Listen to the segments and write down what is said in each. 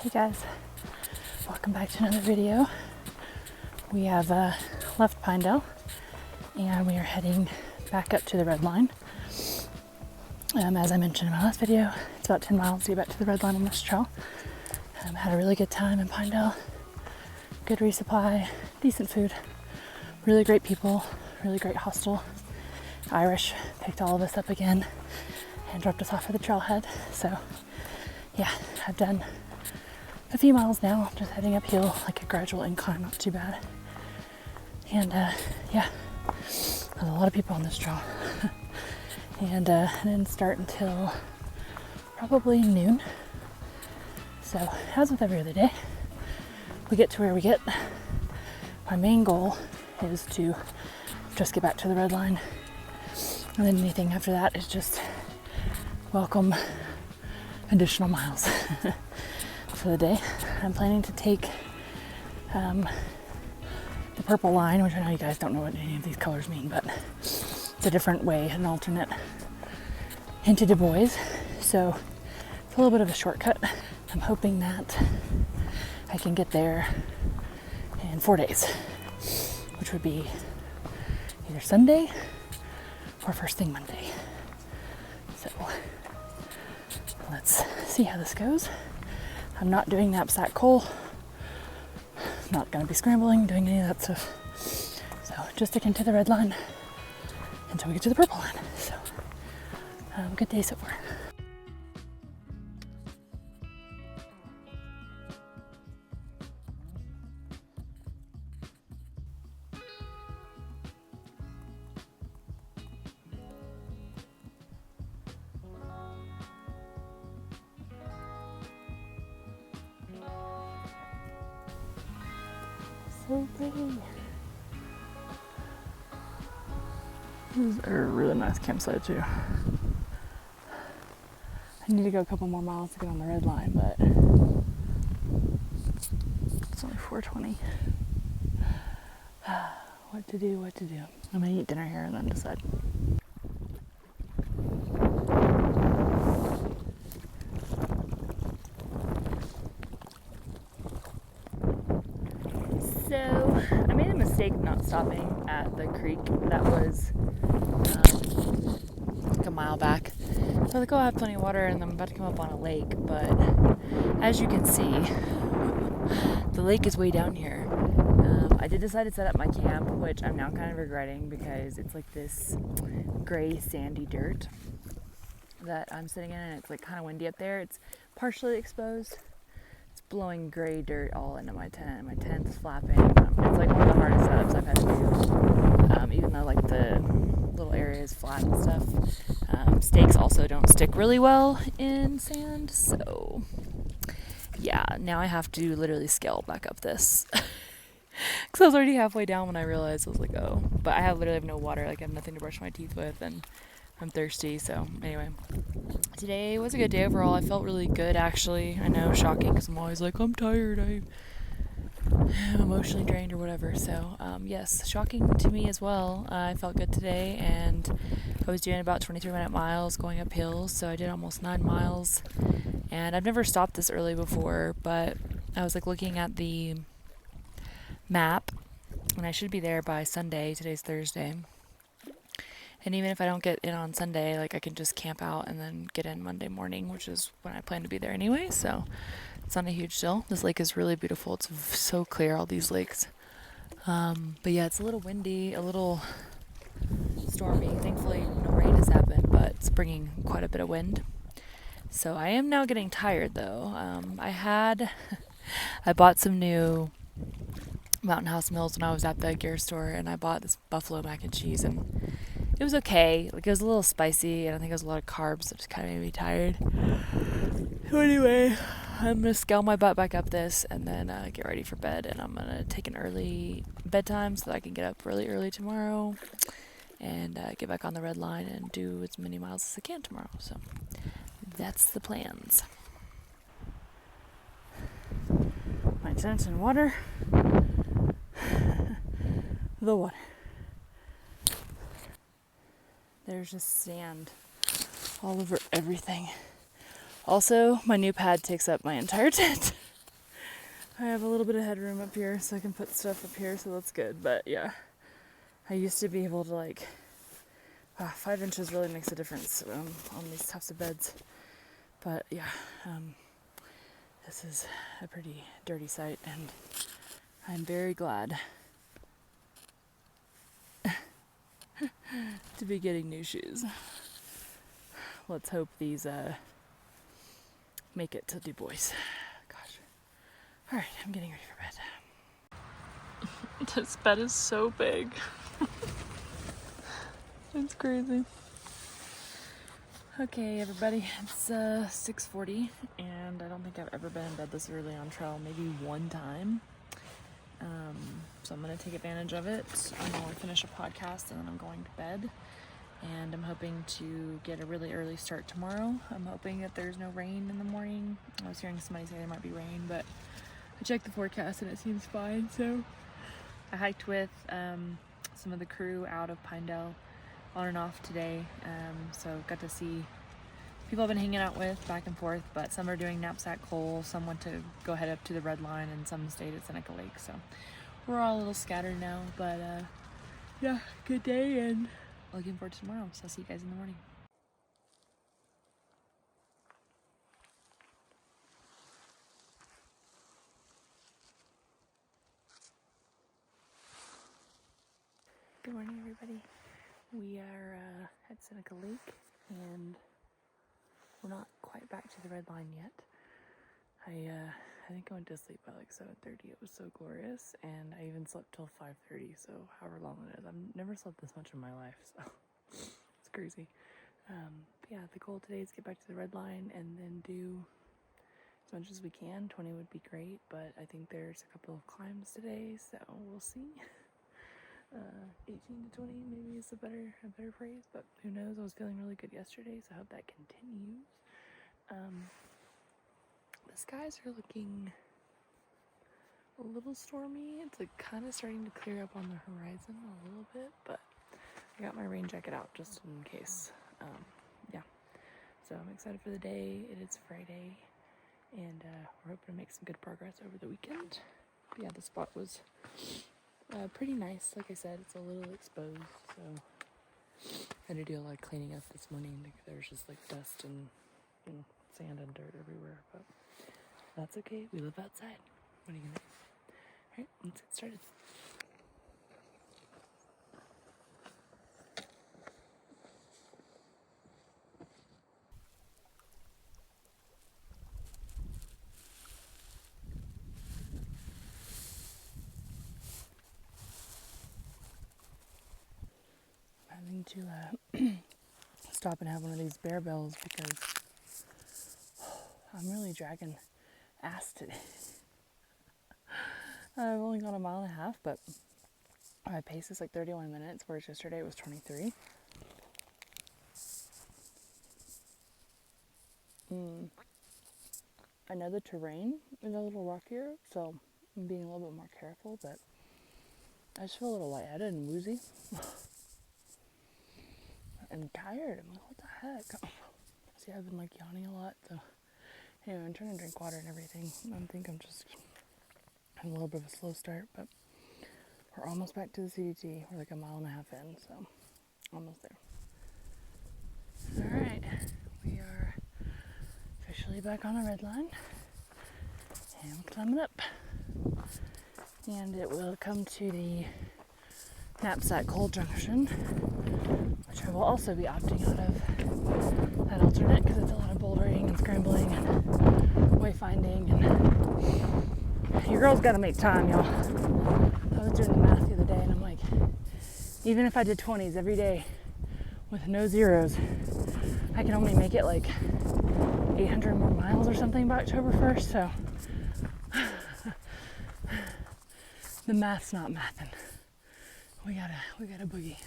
Hey guys, welcome back to another video. We have left Pinedale and we are heading back up to the red line. As I mentioned in my last video, it's about 10 miles to get back to the red line on this trail. Had a really good time in Pinedale. Good resupply, decent food, really great people, really great hostel. Irish picked all of us up again and dropped us off at the trailhead. So yeah, I've done a few miles now, just heading uphill, like a gradual incline, not too bad. And yeah, there's a lot of people on this trail. And it didn't start until probably noon. So as with every other day, we get to where we get. My main goal is to just get back to the red line. And then anything after that is just welcome additional miles for the day. I'm planning to take the purple line, which I know you guys don't know what any of these colors mean, but it's a different way, an alternate into Du Bois. So it's a little bit of a shortcut. I'm hoping that I can get there in 4 days, which would be either Sunday or first thing Monday. So let's see how this goes. I'm not doing knapsack coal. Not going to be scrambling, doing any of that stuff. So just sticking to the red line until we get to the purple line. So good day so far. So pretty. This is a really nice campsite too. I need to go a couple more miles to get on the red line, but it's only 4:20. What to do? I'm gonna eat dinner here and then decide. So I made a mistake not stopping at the creek that was like a mile back. So I was like, oh, I have plenty of water and I'm about to come up on a lake, but as you can see, the lake is way down here. I did decide to set up my camp, which I'm now kind of regretting because it's like this gray sandy dirt that I'm sitting in, and it's like kind of windy up there. It's partially exposed. It's blowing gray dirt all into my tent. My tent's flapping. It's like one of the hardest setups I've had to do, even though like the little area is flat and stuff. Stakes also don't stick really well in sand, so yeah, now I have to literally scale back up this. Because I was already halfway down when I realized, I was like, oh, but I literally have no water, like I have nothing to brush my teeth with, and I'm thirsty. So anyway, today was a good day overall. I felt really good, actually. I know, shocking, because I'm always like, I'm tired, I'm emotionally drained or whatever. So yes, shocking to me as well. I felt good today, and I was doing about 23-minute miles going uphill, so I did almost 9 miles. And I've never stopped this early before, but I was like looking at the map, and I should be there by Sunday. Today's Thursday. And even if I don't get in on Sunday, like I can just camp out and then get in Monday morning, which is when I plan to be there anyway. So it's not a huge deal. This lake is really beautiful. It's so clear, all these lakes. But yeah, it's a little windy, a little stormy. Thankfully, no rain has happened, but it's bringing quite a bit of wind. So I am now getting tired though. I bought some new Mountain House meals when I was at the gear store, and I bought this buffalo mac and cheese, and it was okay. Like, it was a little spicy, and I think it was a lot of carbs, so it just kind of made me tired. So anyway, I'm gonna scale my butt back up this, and then get ready for bed, and I'm gonna take an early bedtime so that I can get up really early tomorrow and get back on the red line and do as many miles as I can tomorrow. So that's the plans. My tent's in water. The water. There's just sand all over everything. Also, my new pad takes up my entire tent. I have a little bit of headroom up here, so I can put stuff up here, so that's good. But yeah, I used to be able to like, 5 inches really makes a difference on these types of beds. But yeah, this is a pretty dirty site, and I'm very glad to be getting new shoes. Let's hope these make it to Du Bois. Gosh. Alright, I'm getting ready for bed. This bed is so big. It's crazy. Okay, everybody, it's 6:40, and I don't think I've ever been in bed this early on trail, maybe one time. So I'm going to take advantage of it. I'm going to finish a podcast, and then I'm going to bed. And I'm hoping to get a really early start tomorrow. I'm hoping that there's no rain in the morning. I was hearing somebody say there might be rain, but I checked the forecast and it seems fine. So I hiked with some of the crew out of Pinedale on and off today. So got to see people I've been hanging out with back and forth, but some are doing knapsack coal, some went to go head up to the red line, and some stayed at Seneca Lake. So we're all a little scattered now, but yeah, good day, and looking forward to tomorrow. So I'll see you guys in the morning. Good morning, everybody. We are at Seneca Lake, and we're not quite back to the red line yet. I think I went to sleep by like 7:30. It was so glorious, and I even slept till 5:30. So however long it is, I've never slept this much in my life. So it's crazy. But yeah, the goal today is get back to the red line and then do as much as we can. 20 would be great, but I think there's a couple of climbs today, so we'll see. 18 to 20 maybe is a better phrase, but who knows. I was feeling really good yesterday, so I hope that continues. The skies are looking a little stormy. It's like kind of starting to clear up on the horizon a little bit, but I got my rain jacket out just in case. Yeah, so I'm excited for the day. It is Friday, and we're hoping to make some good progress over the weekend. But yeah, the spot was pretty nice. Like I said, it's a little exposed, so I had to do a lot of cleaning up this morning. There was just like dust and sand and dirt everywhere, but that's okay. We live outside. What are you gonna do? Alright, let's get started. I'm having to stop and have one of these bear bells because I'm really dragging ass today. I've only gone a mile and a half, but my pace is like 31 minutes, whereas yesterday it was 23. I know the terrain is a little rockier, so I'm being a little bit more careful, but I just feel a little lightheaded and woozy. And tired. I'm like, what the heck? See, I've been like yawning a lot, so anyway, I'm trying to drink water and everything. I think I'm just having a little bit of a slow start, but we're almost back to the CDT. We're like a mile and a half in, so almost there. Alright, we are officially back on the red line, and we're climbing up. And it will come to the knapsack coal junction, which I will also be opting out of that alternate because it's a lot of bouldering and scrambling and wayfinding, and your girl's got to make time, y'all. I was doing the math the other day, and I'm like, even if I did 20s every day with no zeros, I can only make it like 800 more miles or something by October 1st, so the math's not mathin'. We gotta boogie.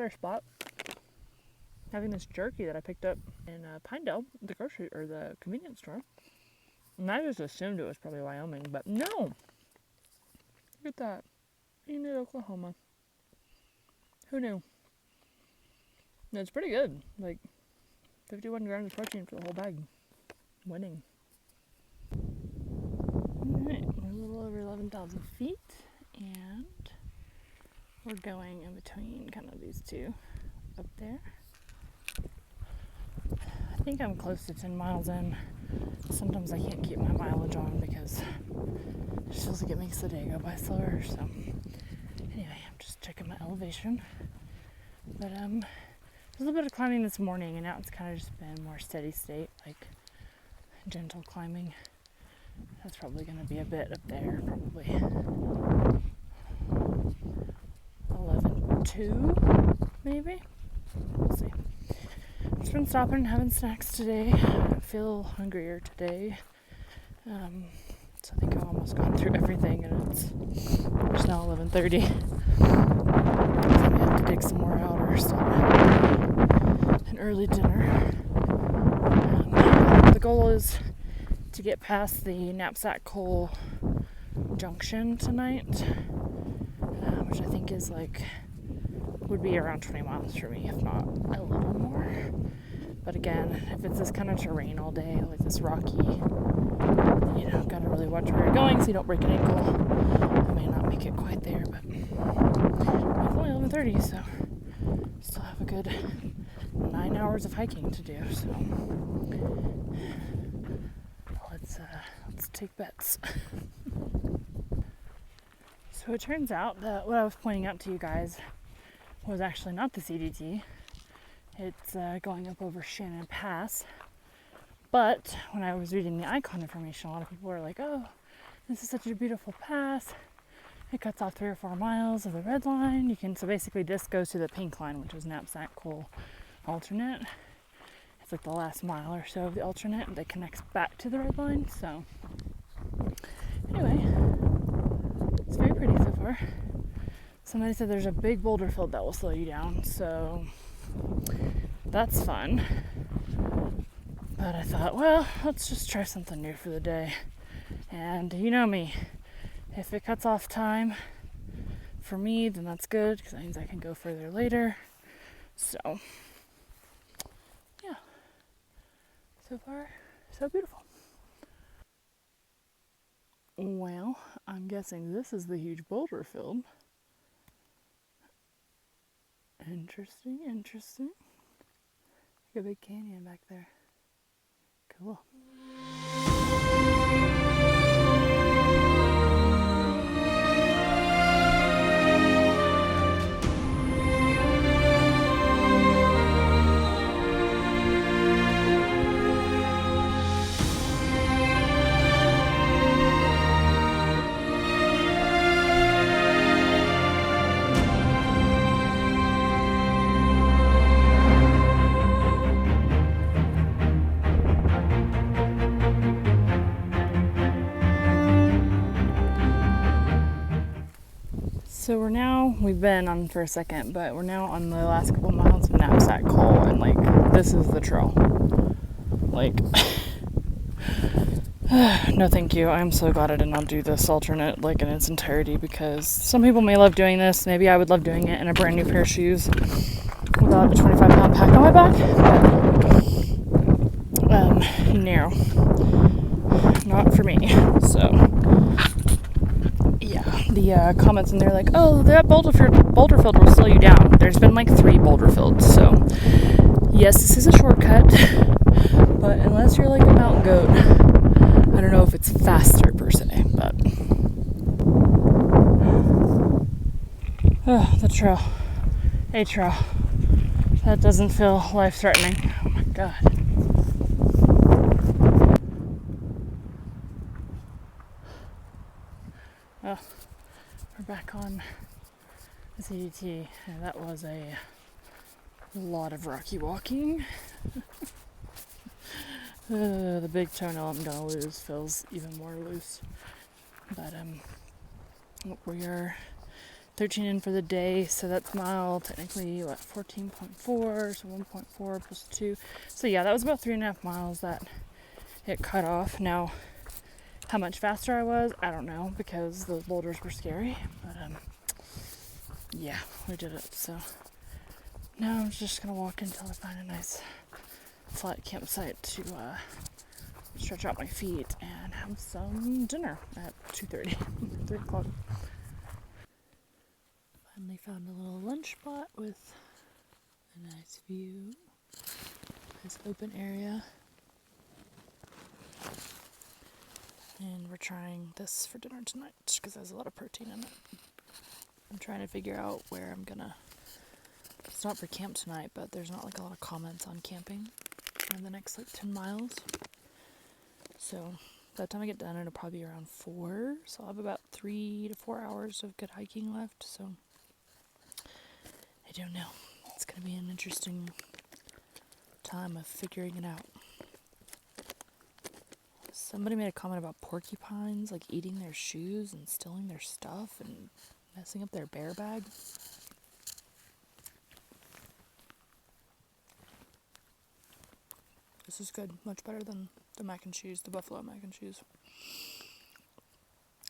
better spot. Having this jerky that I picked up in Pinedale, the grocery or the convenience store. And I just assumed it was probably Wyoming, but no. Look at that. Pinedale, Oklahoma. Who knew? And it's pretty good. Like 51 grams of protein for the whole bag. Winning. Alright, we're a little over 11,000 feet, and we're going in between kind of these two up there. I think I'm close to 10 miles in. Sometimes I can't keep my mileage on because it just feels like it makes the day go by slower. So anyway, I'm just checking my elevation. But a little bit of climbing this morning, and now it's kind of just been more steady state, like gentle climbing. That's probably going to be a bit up there, probably 11.2 maybe. We'll see. Just been stopping and having snacks today. I feel hungrier today. So I think I've almost gone through everything, and it's now 11:30. So we have to dig some more out or start an early dinner. The goal is to get past the knapsack coal junction tonight, which I think is would be around 20 miles for me, if not a little more. But again, if it's this kind of terrain all day, like this rocky, gotta really watch where you're going so you don't break an ankle. I may not make it quite there, but it's only 11:30, so still have a good 9 hours of hiking to do. So let's take bets. So it turns out that what I was pointing out to you guys was actually not the CDT. It's going up over Shannon Pass. But when I was reading the icon information, a lot of people were like, oh, this is such a beautiful pass. It cuts off 3 or 4 miles of the red line. So basically this goes to the pink line, which is knapsack coal alternate. It's like the last mile or so of the alternate that connects back to the red line. So anyway, it's very pretty so far. Somebody said there's a big boulder field that will slow you down, so that's fun. But I thought, well, let's just try something new for the day. And you know me, if it cuts off time for me, then that's good, because that means I can go further later. So, yeah. So far, so beautiful. Well, I'm guessing this is the huge boulder field. Interesting. Like a big canyon back there. Cool. So we've been on for a second, but we're now on the last couple miles of knapsack coal, and this is the trail. No thank you. I'm so glad I did not do this alternate in its entirety, because some people may love doing this. Maybe I would love doing it in a brand new pair of shoes without a 25-pound pack on my back, but no, not for me. So yeah, the comments in there oh, that boulder field will slow you down. There's been 3 boulder fields, so yes, this is a shortcut, but unless you're a mountain goat, I don't know if it's faster per se, but the trail, a trail that doesn't feel life-threatening. Oh my god. Oh, we're back on the CDT, and that was a lot of rocky walking. The big toenail I'm gonna lose feels even more loose, but we are 13 in for the day, so that's mile technically what, 14.4, so 1.4 plus 2. So yeah, that was about 3.5 miles that it cut off. Now, how much faster I was, I don't know, because those boulders were scary. But yeah, we did it. So now I'm just gonna walk until I find a nice flat campsite to stretch out my feet and have some dinner at 2:30, 3 o'clock. Finally found a little lunch spot with a nice view, nice open area. And we're trying this for dinner tonight because it has a lot of protein in it. I'm trying to figure out where I'm gonna stop for camp tonight, but there's not like a lot of comments on camping for the next like 10 miles. So by the time I get done, it'll probably be around 4. So I'll have about 3 to 4 hours of good hiking left. So I don't know. It's gonna be an interesting time of figuring it out. Somebody made a comment about porcupines, like eating their shoes and stealing their stuff and messing up their bear bag. This is good. Much better than the mac and cheese, the buffalo mac and cheese.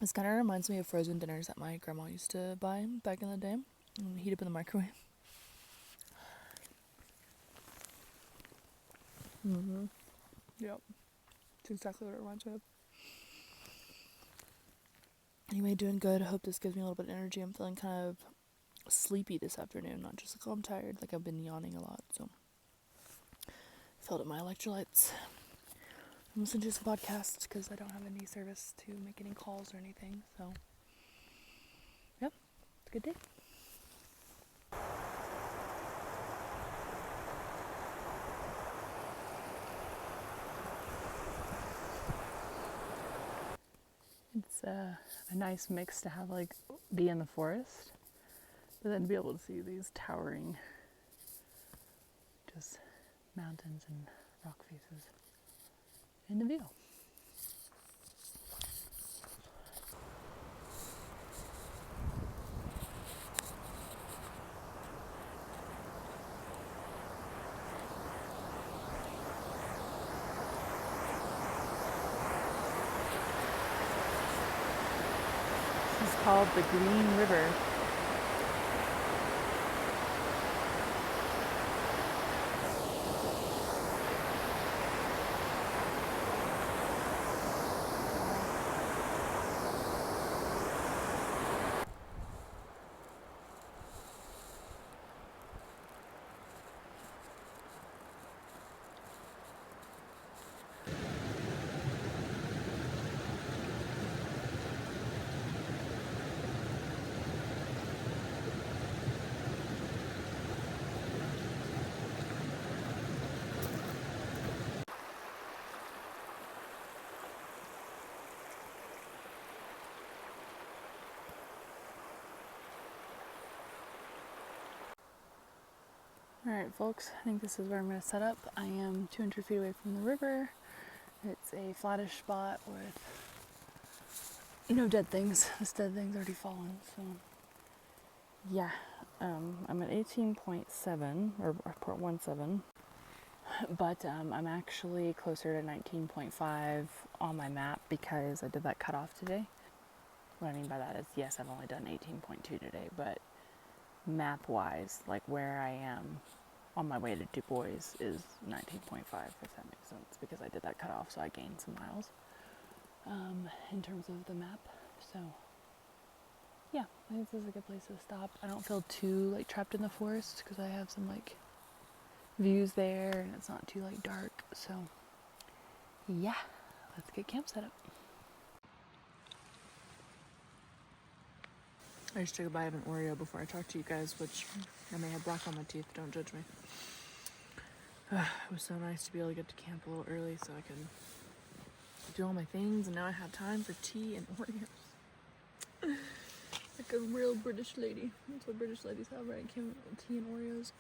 This kind of reminds me of frozen dinners that my grandma used to buy back in the day and heat up in the microwave. Yep. That's exactly what it reminds me of. Anyway, doing good. I hope this gives me a little bit of energy. I'm feeling kind of sleepy this afternoon, not just like, oh, I'm tired, like I've been yawning a lot, so filled up my electrolytes. I'm listening to some podcasts because I don't have any service to make any calls or anything, so yep, it's a good day. It's a nice mix to have, like, be in the forest, but then to be able to see these towering just mountains and rock faces in the view. This is called the Green River. Alright folks, I think this is where I'm going to set up. I am 200 feet away from the river. It's a flattish spot with no dead things. This dead thing's already fallen, so yeah. I'm at 18.7 or 0.17, but I'm actually closer to 19.5 on my map because I did that cutoff today. What I mean by that is, yes, I've only done 18.2 today, but map wise, like where I am on my way to Du Bois is 19.5, if that makes sense, because I did that cutoff, so I gained some miles in terms of the map. So yeah, I think this is a good place to stop. I don't feel too like trapped in the forest because I have some like views there and it's not too like dark. So yeah, let's get camp set up. I just took a bite of an Oreo before I talked to you guys, which I may have black on my teeth, don't judge me. It was so nice to be able to get to camp a little early so I could do all my things, and now I have time for tea and Oreos. Like a real British lady. That's what British ladies have, right? Tea and Oreos.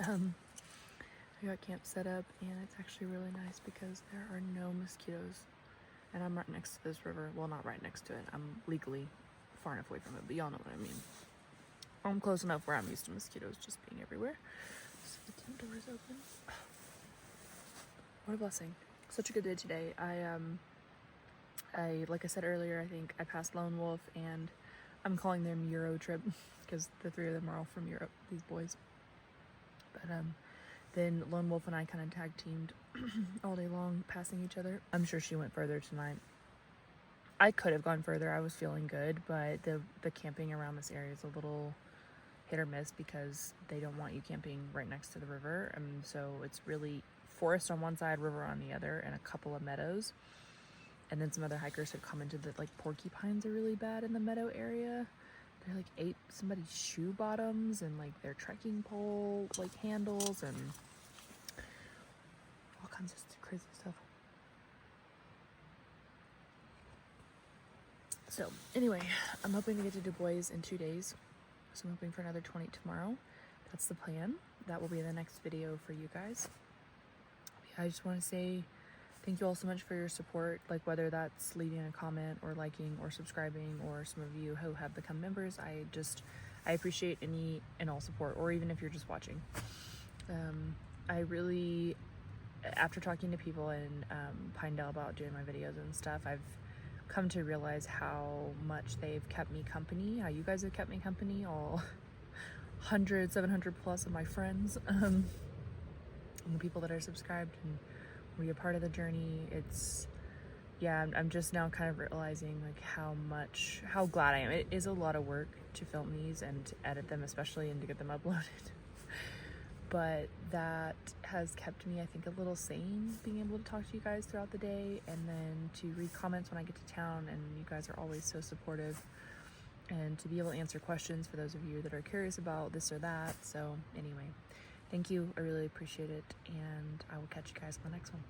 I got camp set up, and it's actually really nice because there are no mosquitoes. And I'm right next to this river. Well, not right next to it. I'm legally far enough away from it, but y'all know what I mean. I'm close enough where I'm used to mosquitoes just being everywhere. So the tent door is open. What a blessing. Such a good day today. I like I said earlier, I think I passed Lone Wolf, and I'm calling them Euro trip because the three of them are all from Europe, these boys. But then Lone Wolf and I kind of tag teamed all day long, passing each other. I'm sure she went further tonight. I could have gone further. I was feeling good, but the camping around this area is a little hit or miss because they don't want you camping right next to the river. And so it's really forest on one side, river on the other, and a couple of meadows. And then some other hikers have commented that like porcupines are really bad in the meadow area. They like ate somebody's shoe bottoms and like their trekking pole like handles and all kinds of crazy stuff. So anyway, I'm hoping to get to Du Bois in 2 days. So I'm hoping for another 20 tomorrow. That's the plan. That will be the next video for you guys. Yeah, I just want to say thank you all so much for your support, like whether that's leaving a comment or liking or subscribing, or some of you who have become members. I appreciate any and all support, or even if you're just watching. I really, after talking to people in Pinedale about doing my videos and stuff, I've come to realize how much they've kept me company, how you guys have kept me company, all 700 plus of my friends, and the people that are subscribed and be a part of the journey. It's, yeah, I'm just now kind of realizing like how glad I am. It is a lot of work to film these and to edit them, especially, and to get them uploaded. But that has kept me, I think, a little sane, being able to talk to you guys throughout the day, and then to read comments when I get to town, and you guys are always so supportive, and to be able to answer questions for those of you that are curious about this or that. So anyway, thank you. I really appreciate it, and I will catch you guys on the next one.